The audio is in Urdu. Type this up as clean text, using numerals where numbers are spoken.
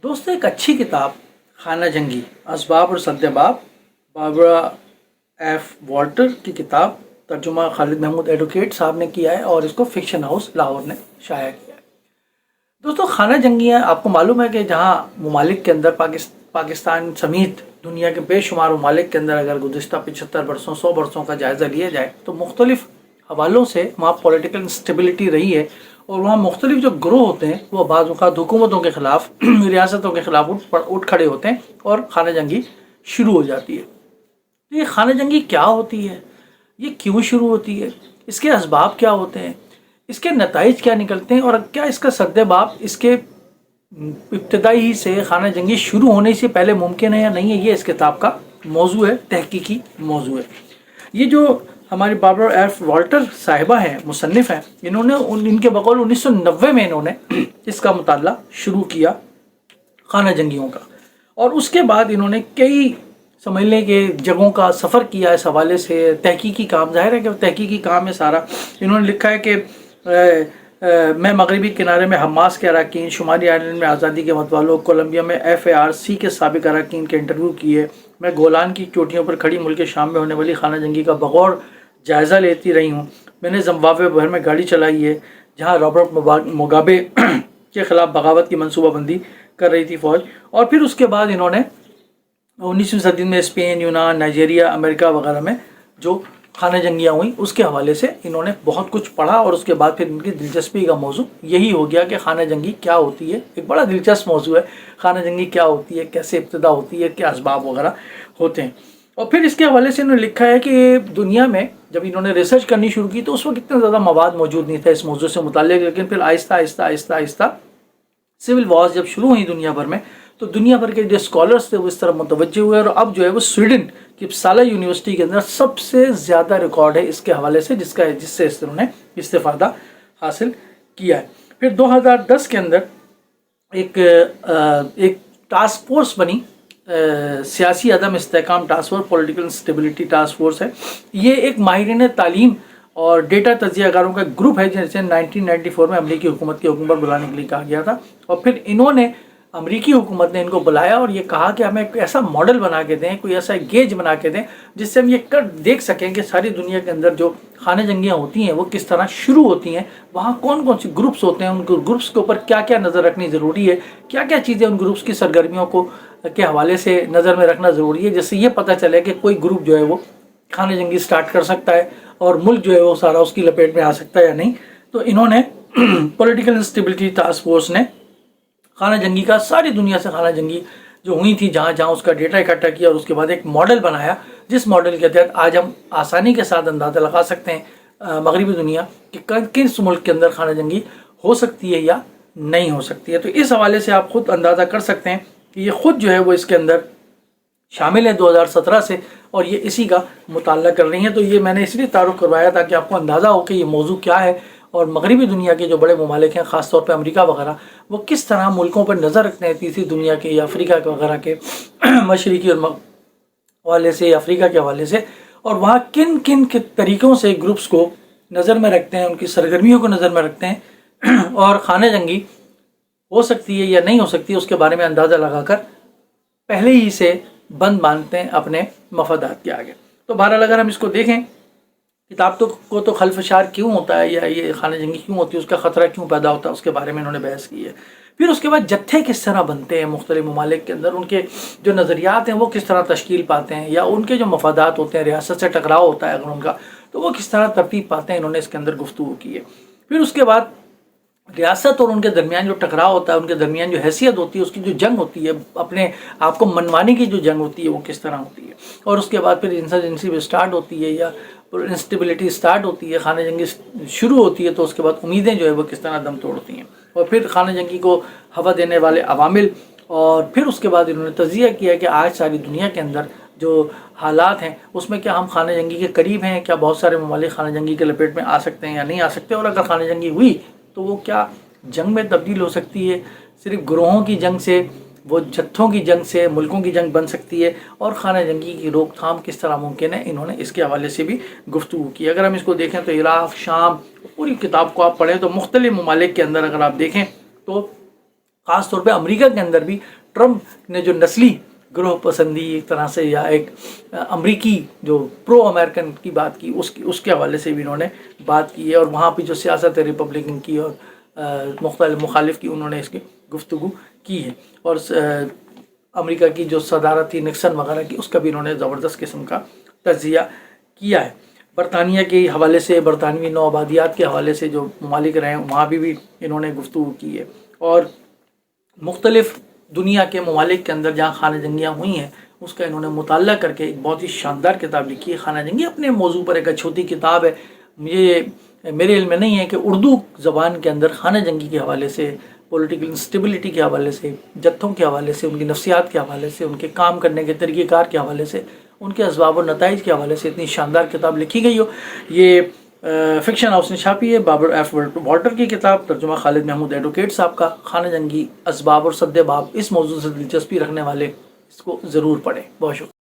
دوستوں ایک اچھی کتاب خانہ جنگی اسباب اور سدباب باربرا ایف والٹر کی کتاب ترجمہ خالد محمود ایڈوکیٹ صاحب نے کیا ہے اور اس کو فکشن ہاؤس لاہور نے شائع کیا ہے۔ دوستوں خانہ جنگیاں آپ کو معلوم ہے کہ جہاں ممالک کے اندر پاکستان سمیت دنیا کے بے شمار ممالک کے اندر اگر گزشتہ 75 برسوں 100 برسوں کا جائزہ لیا جائے تو مختلف حوالوں سے وہاں پولیٹیکل انسٹیبلٹی رہی ہے اور وہاں مختلف جو گروہ ہوتے ہیں وہ بعض اوقات حکومتوں کے خلاف ریاستوں کے خلاف اٹھ کھڑے ہوتے ہیں اور خانہ جنگی شروع ہو جاتی ہے۔ تو یہ خانہ جنگی کیا ہوتی ہے، یہ کیوں شروع ہوتی ہے، اس کے اسباب کیا ہوتے ہیں، اس کے نتائج کیا نکلتے ہیں اور کیا اس کا سدباب اس کے ابتدائی سے خانہ جنگی شروع ہونے سے پہلے ممکن ہے یا نہیں ہے، یہ اس کتاب کا موضوع ہے، تحقیقی موضوع ہے۔ یہ جو ہماری باربرا ایف والٹر صاحبہ ہیں، مصنف ہیں، انہوں نے ان کے بقول 1990 میں انہوں نے اس کا مطالعہ شروع کیا خانہ جنگیوں کا، اور اس کے بعد انہوں نے کئی سمجھ لیں کہ جگہوں کا سفر کیا اس حوالے سے، تحقیقی کام، ظاہر ہے کہ تحقیقی کام ہے سارا۔ انہوں نے لکھا ہے کہ میں مغربی کنارے میں حماس کے اراکین، شمالی آئرلینڈ میں آزادی کے متوالوں، کولمبیا میں FARC کے سابق اراکین کے انٹرویو کیے، میں گولان کی چوٹیوں پر کھڑی ملک شام میں ہونے والی خانہ جنگی کا بغور جائزہ لیتی رہی ہوں، میں نے زمبابوے بھر میں گاڑی چلائی ہے جہاں رابرٹ مگابے کے خلاف بغاوت کی منصوبہ بندی کر رہی تھی فوج، اور پھر اس کے بعد انہوں نے 19ویں صدی میں اسپین، یونان، نائجیریا، امریکہ وغیرہ میں جو خانہ جنگیاں ہوئیں اس کے حوالے سے انہوں نے بہت کچھ پڑھا، اور اس کے بعد پھر ان کی دلچسپی کا موضوع یہی ہو گیا کہ خانہ جنگی کیا ہوتی ہے۔ ایک بڑا دلچسپ موضوع ہے، خانہ جنگی کیا ہوتی ہے، کیسے ابتدا ہوتی ہے، کیا اسباب وغیرہ ہوتے ہیں۔ اور پھر اس کے حوالے سے انہوں نے لکھا ہے کہ دنیا میں جب انہوں نے ریسرچ کرنی شروع کی تو اس وقت اتنا زیادہ مواد موجود نہیں تھا اس موضوع سے متعلق، لیکن پھر آہستہ آہستہ آہستہ آہستہ سول وارز جب شروع ہوئی دنیا بھر میں تو دنیا بھر کے جو اسکالرس تھے وہ اس طرح متوجہ ہوئے، اور اب جو ہے وہ سویڈن کی اپسالا یونیورسٹی کے اندر سب سے زیادہ ریکارڈ ہے اس کے حوالے سے جس سے انہوں نے استفادہ حاصل کیا ہے۔ پھر 2010 کے اندر ایک ٹاسک فورس بنی، سیاسی عدم استحکام task force, political instability task force ہے۔ یہ ایک ماہرین تعلیم اور ڈیٹا تجزیہ کاروں کا گروپ ہے جسے 1994 میں امریکی حکومت کے حکم پر بلانے کے لیے کہا گیا تھا، اور پھر انہوں نے امریکی حکومت نے ان کو بلایا اور یہ کہا کہ ہمیں ایک ایسا ماڈل بنا کے دیں، کوئی ایسا گیج بنا کے دیں جس سے ہم یہ دیکھ سکیں کہ ساری دنیا کے اندر جو خانہ جنگیاں ہوتی ہیں وہ کس طرح شروع ہوتی ہیں، وہاں کون کون سی گروپس ہوتے ہیں، ان گروپس کے اوپر کیا کیا نظر رکھنی ضروری ہے، کیا کیا چیزیں ان گروپس کی سرگرمیوں کو کے حوالے سے نظر میں رکھنا ضروری ہے، جس سے یہ پتہ چلے کہ کوئی گروپ جو ہے وہ خانہ جنگی سٹارٹ کر سکتا ہے اور ملک جو ہے وہ سارا اس کی لپیٹ میں آ سکتا ہے یا نہیں۔ تو انہوں نے پولیٹیکل انسٹیبلٹی ٹاسک فورس نے خانہ جنگی کا ساری دنیا سے خانہ جنگی جو ہوئی تھی جہاں جہاں اس کا ڈیٹا اکٹھا کیا اور اس کے بعد ایک ماڈل بنایا جس ماڈل کے تحت آج ہم آسانی کے ساتھ اندازہ لگا سکتے ہیں مغربی دنیا کہ کس ملک کے اندر خانہ جنگی ہو سکتی ہے یا نہیں ہو سکتی ہے۔ تو اس حوالے سے آپ خود اندازہ کر سکتے ہیں کہ یہ خود جو ہے وہ اس کے اندر شامل ہے 2017 سے، اور یہ اسی کا مطالعہ کر رہی ہیں۔ تو یہ میں نے اس لیے تعارف کروایا تاکہ آپ کو اندازہ ہو کہ یہ موضوع کیا ہے اور مغربی دنیا کے جو بڑے ممالک ہیں خاص طور پہ امریکہ وغیرہ وہ کس طرح ملکوں پر نظر رکھتے ہیں، تیسری دنیا کے یا افریقہ کے وغیرہ کے مشرقی اور حوالے سے یا افریقہ کے حوالے سے، اور وہاں کن کن کے طریقوں سے گروپس کو نظر میں رکھتے ہیں، ان کی سرگرمیوں کو نظر میں رکھتے ہیں اور خانہ جنگی ہو سکتی ہے یا نہیں ہو سکتی اس کے بارے میں اندازہ لگا کر پہلے ہی سے بند باندھتے ہیں اپنے مفادات کے آگے۔ تو بہرحال اگر ہم اس کو دیکھیں کتاب کو تو خلفشار کیوں ہوتا ہے یا یہ خانہ جنگی کیوں ہوتی ہے، اس کا خطرہ کیوں پیدا ہوتا ہے، اس کے بارے میں انہوں نے بحث کی ہے۔ پھر اس کے بعد جتھے کس طرح بنتے ہیں مختلف ممالک کے اندر، ان کے جو نظریات ہیں وہ کس طرح تشکیل پاتے ہیں، یا ان کے جو مفادات ہوتے ہیں، ریاست سے ٹکراؤ ہوتا ہے اگر ان کا تو وہ کس طرح ترتیب پاتے ہیں، انہوں نے اس کے اندر گفتگو کی ہے۔ پھر اس کے بعد ریاست اور ان کے درمیان جو ٹکراؤ ہوتا ہے، ان کے درمیان جو حیثیت ہوتی ہے، اس کی جو جنگ ہوتی ہے، اپنے آپ کو منوانے کی جو جنگ ہوتی ہے وہ کس طرح ہوتی ہے، اور اس کے بعد پھر انسرجنسی بھی سٹارٹ ہوتی ہے یا انسٹیبلٹی سٹارٹ ہوتی ہے، خانہ جنگی شروع ہوتی ہے، تو اس کے بعد امیدیں جو ہے وہ کس طرح دم توڑتی ہیں، اور پھر خانہ جنگی کو ہوا دینے والے عوامل، اور پھر اس کے بعد انہوں نے تجزیہ کیا کہ آج ساری دنیا کے اندر جو حالات ہیں اس میں کیا ہم خانہ جنگی کے قریب ہیں، کیا بہت سارے ممالک خانہ جنگی کے لپیٹ میں آ سکتے ہیں یا نہیں آ سکتے، اور اگر خانہ جنگی ہوئی تو وہ کیا جنگ میں تبدیل ہو سکتی ہے، صرف گروہوں کی جنگ سے، وہ جتھوں کی جنگ سے ملکوں کی جنگ بن سکتی ہے، اور خانہ جنگی کی روک تھام کس طرح ممکن ہے، انہوں نے اس کے حوالے سے بھی گفتگو کی۔ اگر ہم اس کو دیکھیں تو عراق، شام، پوری کتاب کو آپ پڑھیں تو مختلف ممالک کے اندر اگر آپ دیکھیں تو خاص طور پہ امریکہ کے اندر بھی ٹرمپ نے جو نسلی گروہ پسندی ایک طرح سے یا ایک امریکی جو پرو امریکن کی بات کی اس کے حوالے سے بھی انہوں نے بات کی ہے، اور وہاں پہ جو سیاست ہے ریپبلکن کی اور مختلف مخالف کی انہوں نے اس کی گفتگو کی ہے، اور امریکہ کی جو صدارت تھی نکسن وغیرہ کی اس کا بھی انہوں نے زبردست قسم کا تجزیہ کیا ہے۔ برطانیہ کے حوالے سے، برطانوی نو آبادیات کے حوالے سے جو ممالک رہے ہیں وہاں بھی انہوں نے گفتگو کی ہے، اور مختلف دنیا کے ممالک کے اندر جہاں خانہ جنگیاں ہوئی ہیں اس کا انہوں نے مطالعہ کر کے ایک بہت ہی شاندار کتاب لکھی ہے خانہ جنگی، اپنے موضوع پر ایک چھوٹی کتاب ہے۔ میرے علم میں نہیں ہے کہ اردو زبان کے اندر خانہ جنگی کے حوالے سے، پولیٹیکل انسٹیبلٹی کے حوالے سے، جتھوں کے حوالے سے، ان کی نفسیات کے حوالے سے، ان کے کام کرنے کے طریقہ کار کے حوالے سے، ان کے اسباب و نتائج کے حوالے سے اتنی شاندار کتاب لکھی گئی ہو۔ یہ فکشن ہاؤس نے چھاپی ہے، بابر ایف والٹر کی کتاب، ترجمہ خالد محمود ایڈوکیٹ صاحب کا، خانہ جنگی اسباب اور سد باب۔ اس موضوع سے دلچسپی رکھنے والے اس کو ضرور پڑھیں۔ بہت شکریہ۔